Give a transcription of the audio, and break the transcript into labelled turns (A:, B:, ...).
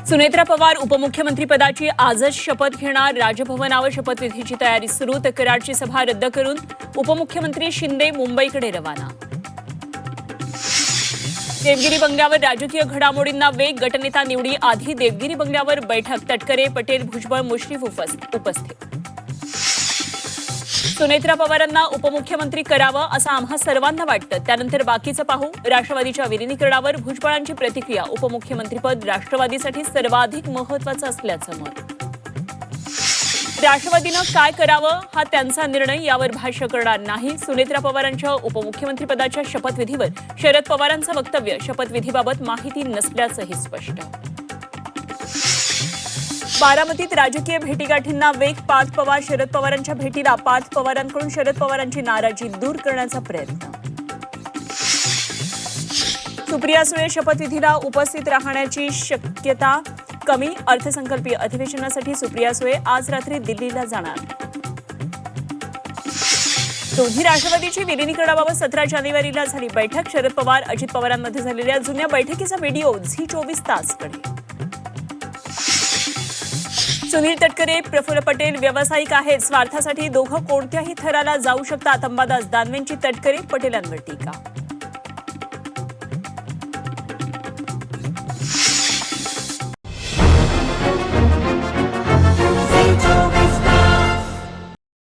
A: सुनेत्रा पवार उपमुख्यमंत्रीपदाची आजच शपथ घेणार. राजभवनावर शपथविधीची तयारी सुरू. कराडची सभा रद्द करून उपमुख्यमंत्री शिंदे मुंबईकडे रवाना. देवगिरी बंगल्यावर राजकीय घडामोडींना वेग. गटनेता निवडी आधी देवगिरी बंगल्यावर बैठक. तटकरे, पटेल, भुजबळ, मुश्रीफ उपस्थित. सुनेत्रा पवारांना उपमुख्यमंत्री करावं असं आम्हा सर्वांना वाटतं. त्यानंतर बाकीचं पाहू. राष्ट्रवादीच्या विलिनीकरणावर भुजबळांची प्रतिक्रिया. उपमुख्यमंत्रीपद राष्ट्रवादीसाठी सर्वाधिक महत्त्वाचं असल्याचं मत. राष्ट्रवादीनं काय करावं हा त्यांचा निर्णय, यावर भाष्य करणार नाही. सुनेत्रा पवारांच्या उपमुख्यमंत्रीपदाच्या शपथविधीवर शरद पवारांचं वक्तव्य. शपथविधीबाबत माहिती नसल्याचंही स्पष्ट. बारामतीत राजकीय भेटीगाठींना वेग. पार्थ पवार शरद पवारांच्या भेटीला. पार्थ पवारांकडून शरद पवारांची नाराजी दूर करण्याचा प्रयत्न. सुप्रिया सुळे शपथविधीला उपस्थित राहण्याची शक्यता कमी. अर्थसंकल्पीय अधिवेशनासाठी सुप्रिया सुळे आज रात्री दिल्लीला जाणार. दोन्ही राष्ट्रवादीची विलिनीकरणाबाबत 17 जानेवारीला झाली बैठक. शरद पवार अजित पवारांमध्ये झालेल्या जुन्या बैठकीचा व्हिडिओ झी24 तासकडे. सुनील तटकरे, प्रफुल्ल पटेल व्यावसायिक आहेत. स्वार्थासाठी दोघं कोणत्याही थराला जाऊ शकतात. अंबादास दानवेंची तटकरे, पटेलांवर टीका.